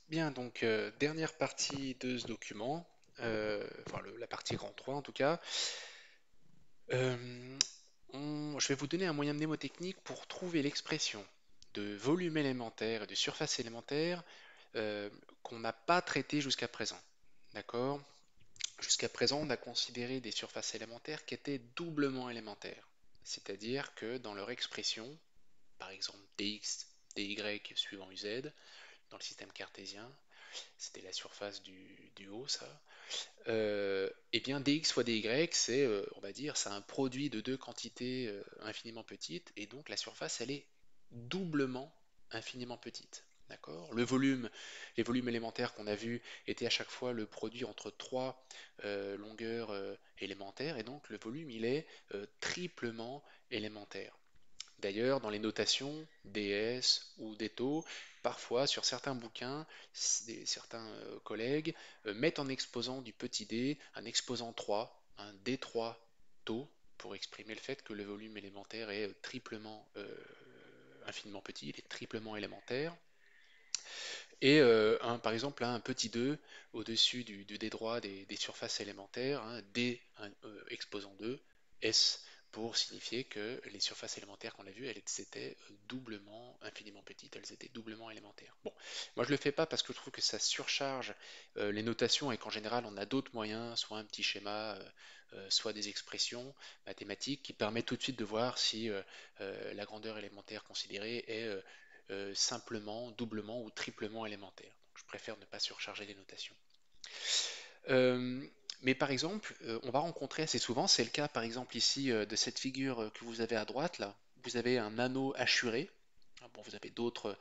Bien, donc dernière partie de ce document, enfin la partie grand 3 en tout cas. Euh, je vais vous donner un moyen mnémotechnique pour trouver l'expression de volume élémentaire et de surface élémentaire euh, qu'on n'a pas traité jusqu'à présent. D'accord? Jusqu'à présent, on a considéré des surfaces élémentaires qui étaient doublement élémentaires. C'est-à-dire que dans leur expression, par exemple dx, dy suivant uz, dans le système cartésien, c'était la surface du haut, ça. Et bien dx fois dy, c'est, on va dire, c'est un produit de deux quantités infiniment petites, et donc la surface, elle est doublement infiniment petite. D'accord? Les volumes élémentaires qu'on a vus étaient à chaque fois le produit entre trois longueurs élémentaires, et donc le volume, il est triplement élémentaire. D'ailleurs, dans les notations, ds ou des taux, parfois sur certains bouquins, certains collègues mettent en exposant du petit d un exposant 3, un d3 taux, pour exprimer le fait que le volume élémentaire est triplement, infiniment petit, il est triplement élémentaire. Et par exemple, un petit 2 au-dessus du d droit des surfaces élémentaires, d exposant 2, S, pour signifier que les surfaces élémentaires qu'on a vues, elles étaient doublement, infiniment petites, elles étaient doublement élémentaires. Bon, moi je le fais pas parce que je trouve que ça surcharge les notations et qu'en général on a d'autres moyens, soit un petit schéma, soit des expressions mathématiques qui permettent tout de suite de voir si la grandeur élémentaire considérée est simplement, doublement ou triplement élémentaire. Donc, je préfère ne pas surcharger les notations. Euh, mais par exemple, on va rencontrer assez souvent, c'est le cas par exemple ici de cette figure que vous avez à droite là, vous avez un anneau hachuré. Ah, bon, vous avez d'autres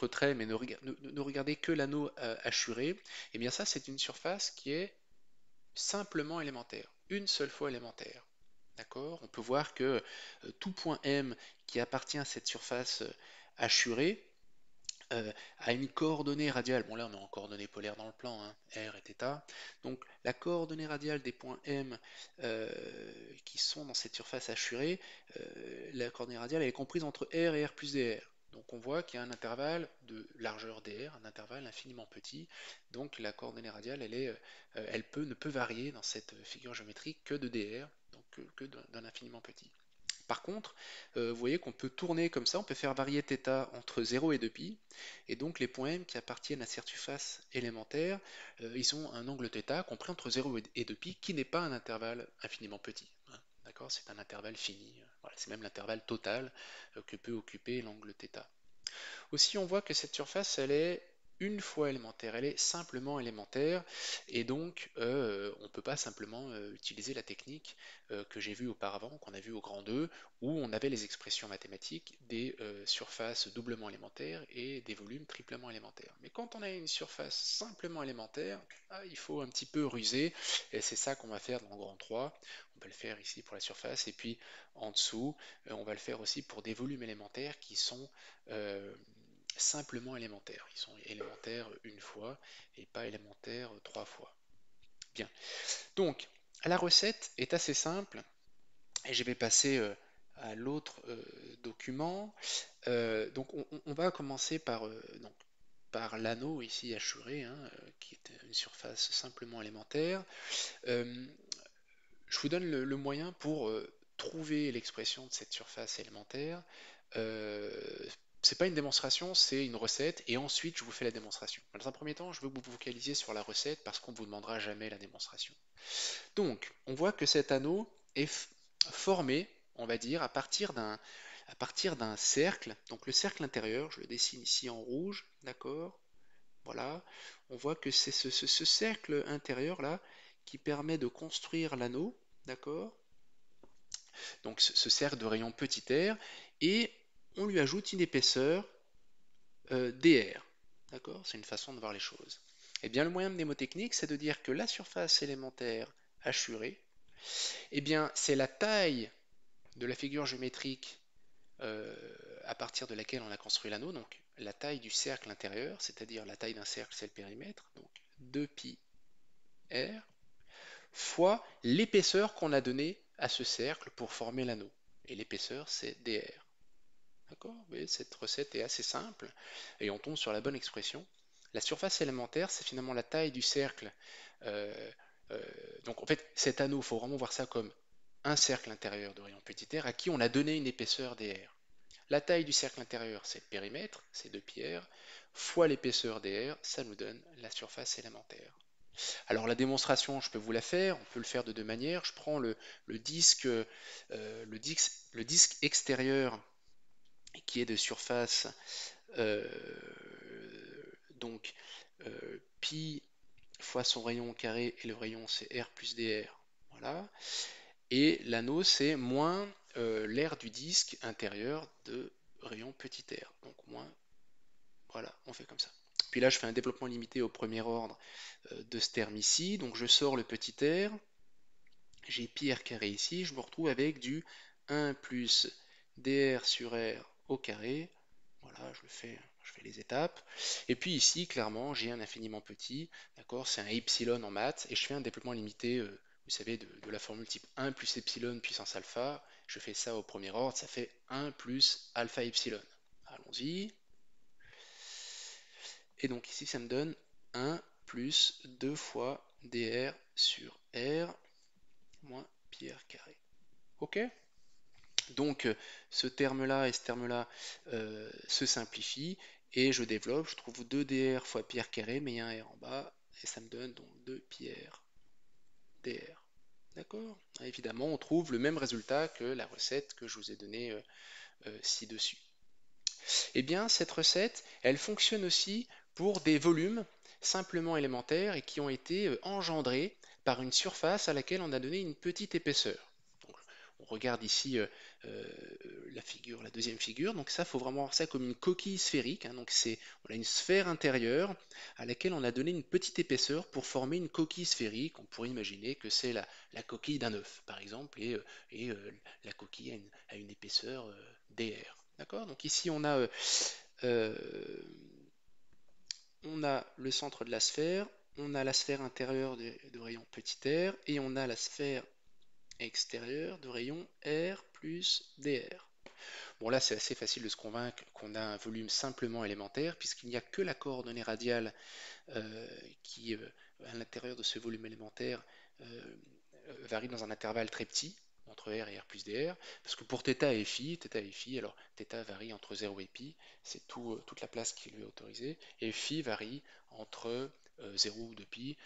traits, mais ne regardez que l'anneau hachuré. Et bien ça, c'est une surface qui est simplement élémentaire, une seule fois élémentaire. D'accord? On peut voir que tout point M qui appartient à cette surface hachurée a une coordonnée radiale. Bon, là, on est en coordonnées polaires dans le plan, hein, R et θ. Donc, la coordonnée radiale des points M euh, qui sont dans cette surface hachurée, la coordonnée radiale elle est comprise entre R et R plus dr. Donc, on voit qu'il y a un intervalle de largeur dr, un intervalle infiniment petit. Donc, la coordonnée radiale, ne peut varier dans cette figure géométrique que de dr, donc que d'un infiniment petit. Par contre, vous voyez qu'on peut tourner comme ça, on peut faire varier θ entre 0 et 2π, et donc les points M qui appartiennent à cette surface élémentaire, ils ont un angle θ compris entre 0 et 2π, qui n'est pas un intervalle infiniment petit. Hein. D'accord? C'est un intervalle fini. Voilà, c'est même l'intervalle total que peut occuper l'angle θ. Aussi, on voit que cette surface, elle est une fois élémentaire, elle est simplement élémentaire, et donc on ne peut pas simplement utiliser la technique que j'ai vue auparavant, qu'on a vue au grand 2, où on avait les expressions mathématiques des surfaces doublement élémentaires et des volumes triplement élémentaires. Mais quand on a une surface simplement élémentaire, il faut un petit peu ruser, et c'est ça qu'on va faire dans le grand 3. On va le faire ici pour la surface, et puis en dessous, on va le faire aussi pour des volumes élémentaires qui sont simplement élémentaires. Ils sont élémentaires une fois et pas élémentaires trois fois. Bien. Donc, la recette est assez simple et je vais passer à l'autre document. Donc, on va commencer par l'anneau ici hachuré, qui est une surface simplement élémentaire. Euh, je vous donne le moyen pour trouver l'expression de cette surface élémentaire. Euh, c'est pas une démonstration, c'est une recette, et ensuite je vous fais la démonstration. Dans un premier temps, je veux que vous vous focalisiez sur la recette parce qu'on ne vous demandera jamais la démonstration. Donc, on voit que cet anneau est formé, on va dire, à partir d'un cercle. Donc le cercle intérieur, je le dessine ici en rouge, d'accord? Voilà. On voit que c'est ce cercle intérieur là qui permet de construire l'anneau, d'accord? Donc ce cercle de rayon petit r, et on lui ajoute une épaisseur dr. D'accord? C'est une façon de voir les choses. Eh bien, le moyen mnémotechnique, c'est de dire que la surface élémentaire hachurée, eh bien, c'est la taille de la figure géométrique euh, à partir de laquelle on a construit l'anneau, donc la taille du cercle intérieur, c'est-à-dire la taille d'un cercle, c'est le périmètre, donc 2πr, fois l'épaisseur qu'on a donnée à ce cercle pour former l'anneau. Et l'épaisseur, c'est dr. D'accord? Vous voyez, cette recette est assez simple et on tombe sur la bonne expression. La surface élémentaire, c'est finalement la taille du cercle. Euh, euh, donc en fait, cet anneau, il faut vraiment voir ça comme un cercle intérieur de rayon petit r à qui on a donné une épaisseur dr. La taille du cercle intérieur, c'est le périmètre, c'est 2πr, fois l'épaisseur dr, ça nous donne la surface élémentaire. Alors la démonstration, je peux vous la faire, on peut le faire de deux manières. Je prends le disque, le disque extérieur qui est de surface euh, donc pi fois son rayon au carré, et le rayon c'est r plus dr. Voilà. Et l'anneau c'est moins l'aire du disque intérieur de rayon petit r. Donc moins, voilà, on fait comme ça. Puis là je fais un développement limité au premier ordre de ce terme ici. Donc je sors le petit r, j'ai pi r carré ici, je me retrouve avec du 1 plus dr sur r au carré. Voilà, je fais les étapes. Et puis ici, clairement, j'ai un infiniment petit, d'accord, c'est un epsilon en maths, et je fais un développement limité, vous savez, de la formule type 1 plus epsilon puissance alpha. Je fais ça au premier ordre, ça fait 1 plus alpha epsilon. Allons-y. Et donc ici, ça me donne 1 plus 2 fois dr sur r moins pi r carré. Ok? Donc ce terme-là et ce terme-là se simplifient et je développe, je trouve 2dr fois pi r carré, mais il y a un r en bas, et ça me donne donc 2 pi r dr. D'accord? Évidemment, on trouve le même résultat que la recette que je vous ai donnée ci-dessus. Eh bien, cette recette, elle fonctionne aussi pour des volumes simplement élémentaires et qui ont été engendrés par une surface à laquelle on a donné une petite épaisseur. Donc, on regarde ici euh, la figure, la deuxième figure. Donc ça, il faut vraiment voir ça comme une coquille sphérique, hein. Donc on a une sphère intérieure à laquelle on a donné une petite épaisseur pour former une coquille sphérique. On pourrait imaginer que c'est la coquille d'un œuf, par exemple, et la coquille a une épaisseur dr. D'accord? Donc ici, euh, on a le centre de la sphère, on a la sphère intérieure de rayon petit r, et on a la sphère extérieure de rayon r plus dr. Bon, là, c'est assez facile de se convaincre qu'on a un volume simplement élémentaire, puisqu'il n'y a que la coordonnée radiale euh, qui, à l'intérieur de ce volume élémentaire, euh, varie dans un intervalle très petit, entre r et r plus dr, parce que pour θ et phi, alors θ varie entre 0 et pi, c'est toute la place qui lui est autorisée, et phi varie entre 0 ou 2 pi,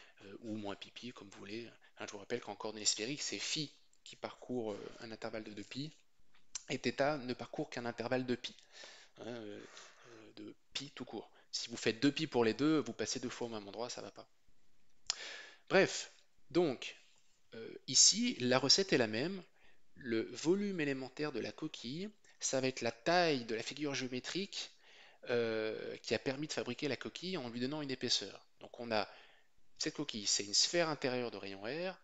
ou moins pi pi, comme vous voulez. Hein, je vous rappelle qu'en coordonnées sphériques, c'est phi qui parcourt un intervalle de 2 pi, et θ ne parcourt qu'un intervalle de pi, hein, de pi tout court. Si vous faites 2 pi pour les deux, vous passez deux fois au même endroit, ça va pas. Bref, donc ici, la recette est la même. Le volume élémentaire de la coquille, ça va être la taille de la figure géométrique qui a permis de fabriquer la coquille en lui donnant une épaisseur. Donc on a cette coquille, c'est une sphère intérieure de rayon R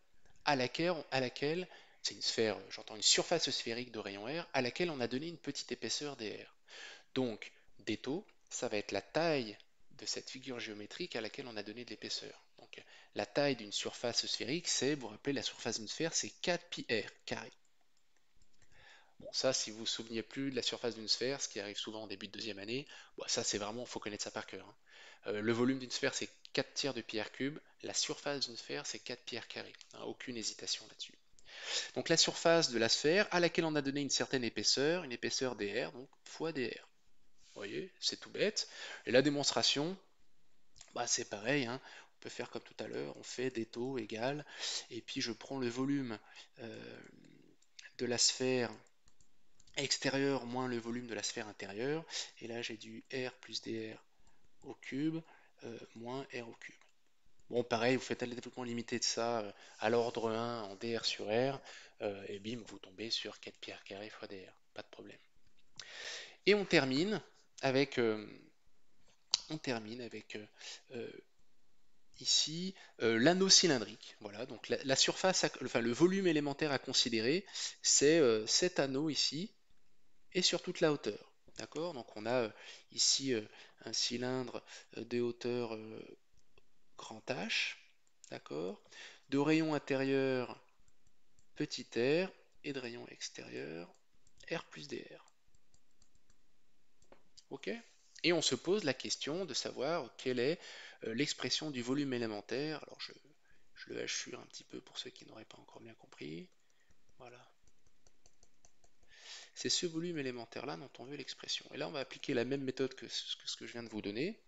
à laquelle c'est une sphère, j'entends une surface sphérique de rayon R à laquelle on a donné une petite épaisseur dr. Donc d taux, ça va être la taille de cette figure géométrique à laquelle on a donné de l'épaisseur. Donc la taille d'une surface sphérique, c'est, vous vous rappelez, la surface d'une sphère, c'est 4 pi r carré. Bon, ça, si vous vous souveniez plus de la surface d'une sphère, ce qui arrive souvent en début de deuxième année, bon, ça, c'est vraiment, il faut connaître ça par cœur, hein. Le volume d'une sphère, c'est 4 tiers de pi r cube. La surface d'une sphère, c'est 4 pi r carré, hein, aucune hésitation là-dessus. Donc la surface de la sphère à laquelle on a donné une certaine épaisseur, une épaisseur dr, donc fois dr. Vous voyez, c'est tout bête. Et la démonstration, bah, c'est pareil, hein. On peut faire comme tout à l'heure, on fait des taux égales, et puis je prends le volume euh, de la sphère extérieure moins le volume de la sphère intérieure, et là j'ai du R plus dr au cube moins R au cube. Bon, pareil, vous faites le développement limité de ça à l'ordre 1 en dr sur R, et bim, vous tombez sur 4 pi r carré fois dr, pas de problème. Et on termine avec ici l'anneau cylindrique. Voilà, donc la surface, enfin le volume élémentaire à considérer, c'est cet anneau ici, et sur toute la hauteur. D'accord? Donc on a ici un cylindre de hauteur grand H, d'accord? De rayon intérieur petit r, et de rayon extérieur R plus dr. Ok? Et on se pose la question de savoir quelle est l'expression du volume élémentaire. Alors je le hachure un petit peu pour ceux qui n'auraient pas encore bien compris. Voilà. C'est ce volume élémentaire-là dont on veut l'expression. Et là, on va appliquer la même méthode que ce que je viens de vous donner.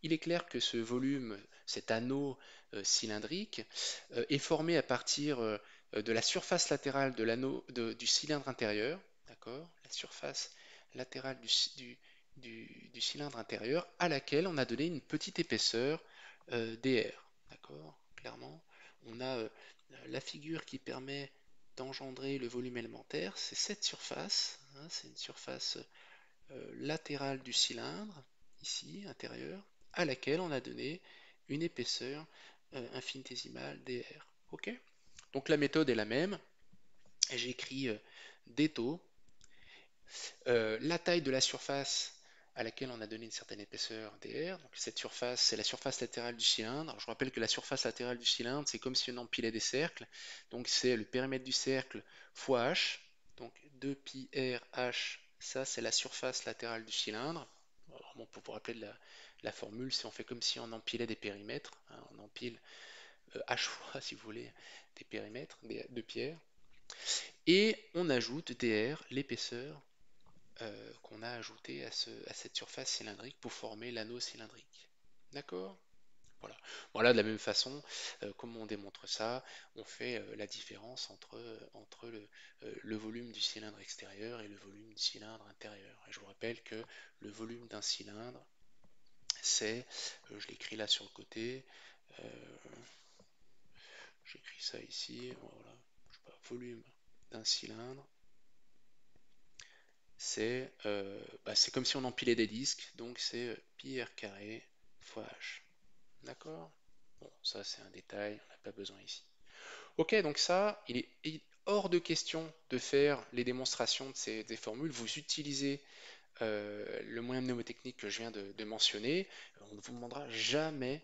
Il est clair que ce volume, cet anneau cylindrique, est formé à partir de la surface latérale de du cylindre intérieur, d'accord? La surface latérale du cylindre intérieur à laquelle on a donné une petite épaisseur dr, d'accord? Clairement, on a la figure qui permet d'engendrer le volume élémentaire, c'est cette surface, hein, c'est une surface latérale du cylindre, ici, intérieur, à laquelle on a donné une épaisseur infinitésimale dr. Ok? Donc la méthode est la même. J'écris d'étau, la taille de la surface à laquelle on a donné une certaine épaisseur dr. Donc cette surface, c'est la surface latérale du cylindre. Alors, je rappelle que la surface latérale du cylindre, c'est comme si on empilait des cercles. Donc c'est le périmètre du cercle fois h. Donc 2pi r h, ça c'est la surface latérale du cylindre. Alors, bon, pour vous rappeler de la formule, c'est on fait comme si on empilait des périmètres, hein, on empile h fois, si vous voulez, des périmètres de pierre. Et on ajoute dr, l'épaisseur qu'on a ajouté à cette surface cylindrique pour former l'anneau cylindrique. D'accord? Voilà. Voilà, de la même façon, comment on démontre ça? On fait la différence entre le volume du cylindre extérieur et le volume du cylindre intérieur. Et je vous rappelle que le volume d'un cylindre, c'est, je l'écris là sur le côté, euh, j'écris ça ici, voilà, je sais pas, volume d'un cylindre, c'est comme si on empilait des disques, donc c'est pi r carré fois h. D'accord? Bon, ça c'est un détail, on n'a pas besoin ici. Ok, donc ça, il est hors de question de faire les démonstrations de des formules. Vous utilisez le moyen mnémotechnique que je viens de mentionner. On ne vous demandera jamais,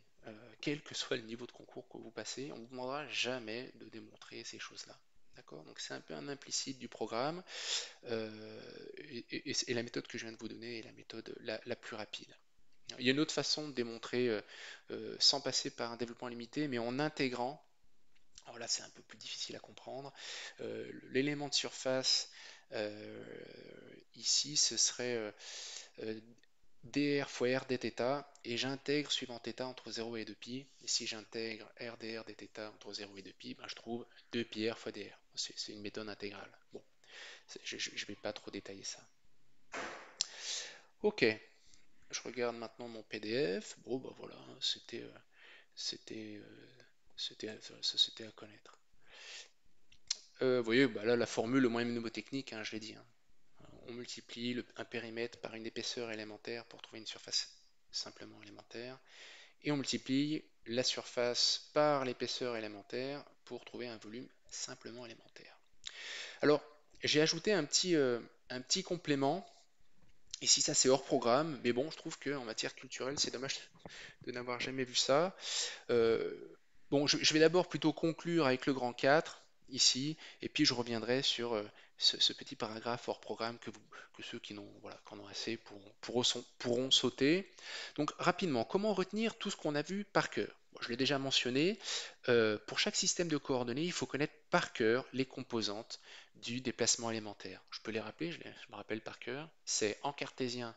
quel que soit le niveau de concours que vous passez, on ne vous demandera jamais de démontrer ces choses-là. D'accord? Donc c'est un peu un implicite du programme. Et la méthode que je viens de vous donner est la méthode la plus rapide. Il y a une autre façon de démontrer sans passer par un développement limité, mais en intégrant, alors là c'est un peu plus difficile à comprendre, l'élément de surface euh, ici ce serait dr fois r dθ, et j'intègre suivant θ entre 0 et 2π, et si j'intègre r dr dθ entre 0 et 2π, ben je trouve 2πr fois dr. C'est une méthode intégrale. Bon, je ne vais pas trop détailler ça. Ok, je regarde maintenant mon PDF. Bon, bah voilà, c'était, c'était à connaître. Vous voyez, bah là, la formule, le moyen mnémotechnique, hein, je l'ai dit, hein. On multiplie un périmètre par une épaisseur élémentaire pour trouver une surface simplement élémentaire. Et on multiplie la surface par l'épaisseur élémentaire pour trouver un volume simplement élémentaire. Alors, j'ai ajouté un petit complément. Ici, ça c'est hors programme, mais bon, je trouve qu'en matière culturelle, c'est dommage de n'avoir jamais vu ça. Euh, bon, je vais d'abord plutôt conclure avec le grand 4 ici, et puis je reviendrai sur ce petit paragraphe hors programme que ceux qui voilà, qui en ont assez pourront sauter. Donc rapidement, comment retenir tout ce qu'on a vu par cœur? Bon, je l'ai déjà mentionné, pour chaque système de coordonnées, il faut connaître par cœur les composantes du déplacement élémentaire. Je peux les rappeler, je me rappelle par cœur. C'est en cartésien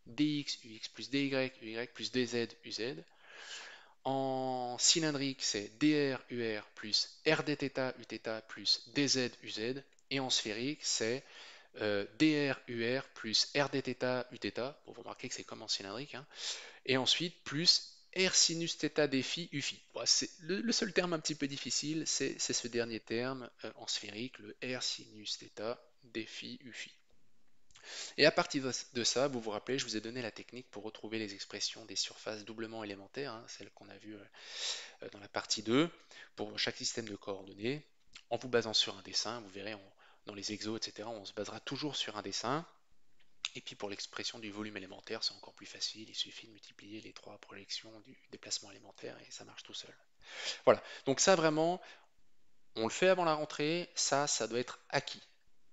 dx, ux plus dy, uy plus dz, uz. En cylindrique, c'est dr, ur plus r dθ, uθ plus dz, uz. Et en sphérique, c'est dr, ur plus r dθ, uθ. Bon, vous remarquez que c'est comme en cylindrique, hein. Et ensuite, plus r sinus θ dφ, uφ. Bon, c'est le seul terme un petit peu difficile, c'est ce dernier terme en sphérique, le r sinus θ dφ, uφ. Et à partir de ça, vous vous rappelez, je vous ai donné la technique pour retrouver les expressions des surfaces doublement élémentaires, hein, celles qu'on a vues dans la partie 2, pour chaque système de coordonnées, en vous basant sur un dessin. Vous verrez, dans les exos, etc., on se basera toujours sur un dessin. Et puis pour l'expression du volume élémentaire, c'est encore plus facile, il suffit de multiplier les trois projections du déplacement élémentaire et ça marche tout seul. Voilà, donc ça vraiment, on le fait avant la rentrée, ça doit être acquis.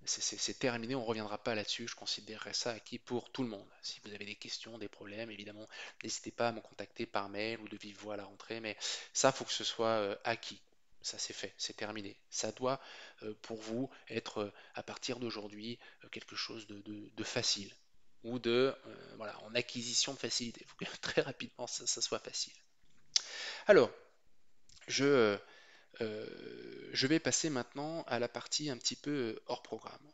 c'est terminé, on ne reviendra pas là-dessus. Je considérerais ça acquis pour tout le monde. Si vous avez des questions, des problèmes, évidemment, n'hésitez pas à me contacter par mail ou de vive voix à la rentrée, mais ça, faut que ce soit acquis. Ça, c'est fait, c'est terminé. Ça doit, pour vous, être à partir d'aujourd'hui quelque chose de facile ou voilà, en acquisition de facilité. Il faut que très rapidement ça soit facile. Alors, je, je vais passer maintenant à la partie un petit peu hors programme.